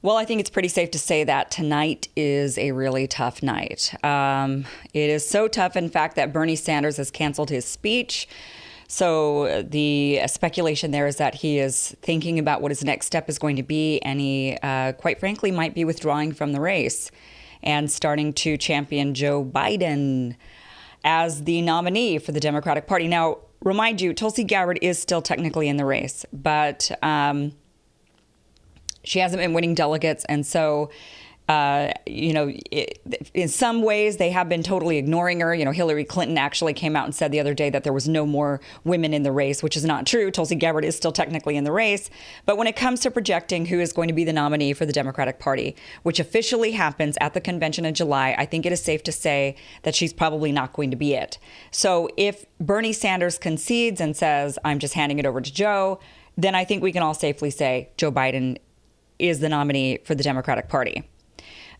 Well, I think it's pretty safe to say that tonight is a really tough night. It is so tough, in fact, that Bernie Sanders has canceled his speech. So the speculation there is that he is thinking about what his next step is going to be, and he, quite frankly, might be withdrawing from the race and starting to champion Joe Biden as the nominee for the Democratic Party. Now, remind you, Tulsi Gabbard is still technically in the race, but she hasn't been winning delegates. And so, in some ways, they have been totally ignoring her. Hillary Clinton actually came out and said the other day that there was no more women in the race, which is not true. Tulsi Gabbard is still technically in the race. But when it comes to projecting who is going to be the nominee for the Democratic Party, which officially happens at the convention in July, I think it is safe to say that she's probably not going to be it. So if Bernie Sanders concedes and says, I'm just handing it over to Joe, then I think we can all safely say Joe Biden is the nominee for the Democratic Party.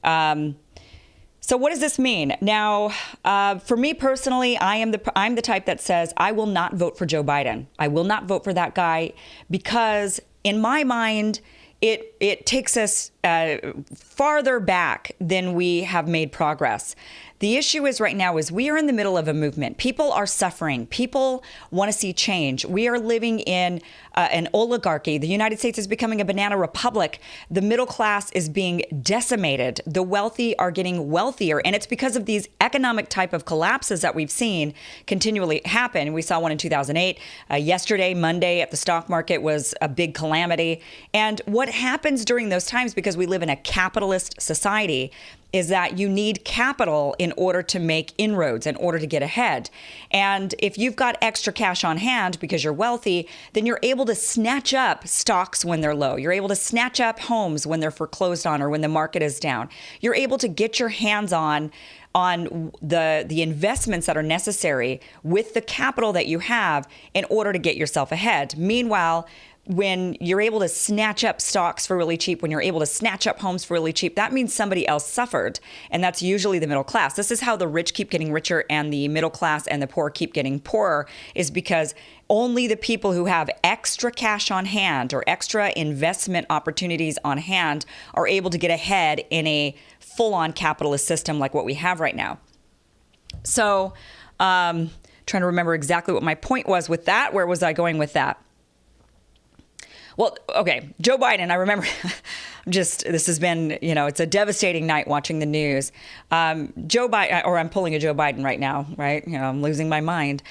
So what does this mean? Now, for me personally, I'm the type that says I will not vote for Joe Biden. I will not vote for that guy because in my mind, it takes us farther back than we have made progress. The issue is right now is we are in the middle of a movement. People are suffering. People want to see change. We are living in an oligarchy. The United States is becoming a banana republic. The middle class is being decimated. The wealthy are getting wealthier. And it's because of these economic type of collapses that we've seen continually happen. We saw one in 2008. Yesterday, Monday at the stock market was a big calamity. And what happens during those times, because we live in a capitalist society, is that you need capital in order to make inroads, in order to get ahead. And if you've got extra cash on hand because you're wealthy, then you're able to snatch up stocks when they're low. You're able to snatch up homes when they're foreclosed on or when the market is down. You're able to get your hands on the investments that are necessary with the capital that you have in order to get yourself ahead. Meanwhile, when you're able to snatch up stocks for really cheap, when you're able to snatch up homes for really cheap, that means somebody else suffered. And that's usually the middle class. This is how the rich keep getting richer and the middle class and the poor keep getting poorer, is because only the people who have extra cash on hand or extra investment opportunities on hand are able to get ahead in a full-on capitalist system like what we have right now. So, trying to remember exactly what my point was with that. Where was I going with that? Well, okay, Joe Biden, I remember this has been, it's a devastating night watching the news. Joe Biden, or I'm pulling a Joe Biden right now, right? I'm losing my mind.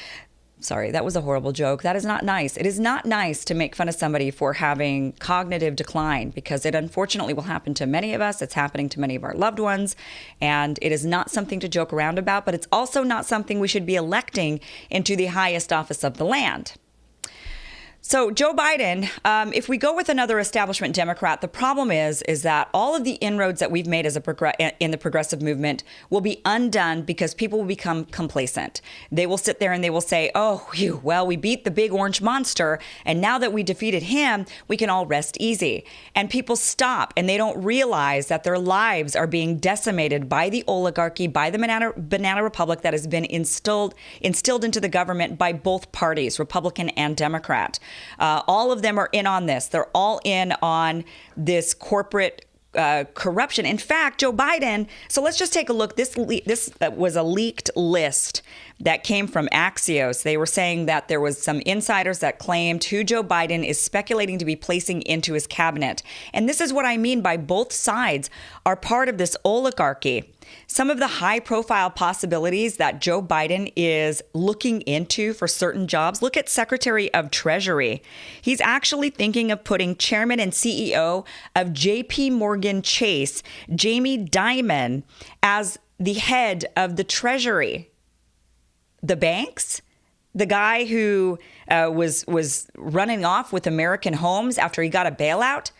Sorry, that was a horrible joke. That is not nice. It is not nice to make fun of somebody for having cognitive decline, because it unfortunately will happen to many of us. It's happening to many of our loved ones. And it is not something to joke around about, but it's also not something we should be electing into the highest office of the land. So Joe Biden, if we go with another establishment Democrat, the problem is that all of the inroads that we've made as in the progressive movement will be undone because people will become complacent. They will sit there and they will say, oh, we beat the big orange monster, and now that we defeated him, we can all rest easy. And people stop and they don't realize that their lives are being decimated by the oligarchy, by the banana republic that has been instilled into the government by both parties, Republican and Democrat. All of them are in on this. They're all in on this corporate corruption. In fact, Joe Biden, so let's just take a look. This was a leaked list that came from Axios. They were saying that there was some insiders that claimed who Joe Biden is speculating to be placing into his cabinet. And this is what I mean by both sides are part of this oligarchy. Some of the high-profile possibilities that Joe Biden is looking into for certain jobs. Look at Secretary of Treasury. He's actually thinking of putting Chairman and CEO of J.P. Morgan Chase, Jamie Dimon, as the head of the Treasury. The banks, the guy who was running off with American Homes after he got a bailout.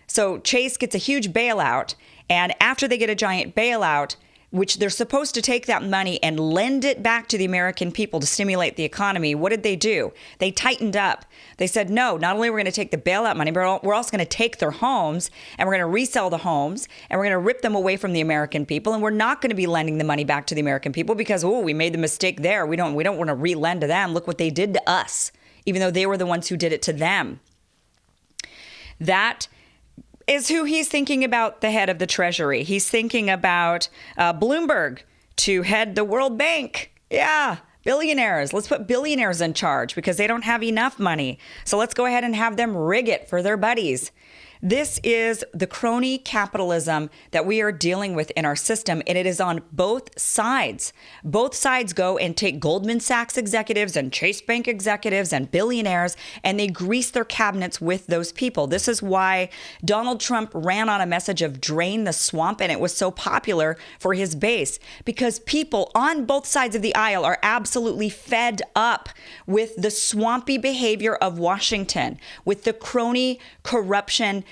So Chase gets a huge bailout, and after they get a giant bailout, which they're supposed to take that money and lend it back to the American people to stimulate the economy, what did they do? They tightened up. They said, no, not only are we going to take the bailout money, but we're also going to take their homes and we're going to resell the homes and we're going to rip them away from the American people. And we're not going to be lending the money back to the American people because, we made the mistake there. We don't want to re-lend to them. Look what they did to us, even though they were the ones who did it to them. That is who he's thinking about, the head of the Treasury. He's thinking about Bloomberg to head the World Bank. Yeah, billionaires. Let's put billionaires in charge because they don't have enough money. So let's go ahead and have them rig it for their buddies. This is the crony capitalism that we are dealing with in our system, and it is on both sides. Both sides go and take Goldman Sachs executives and Chase Bank executives and billionaires, and they grease their cabinets with those people. This is why Donald Trump ran on a message of drain the swamp, and it was so popular for his base, because people on both sides of the aisle are absolutely fed up with the swampy behavior of Washington, with the crony corruption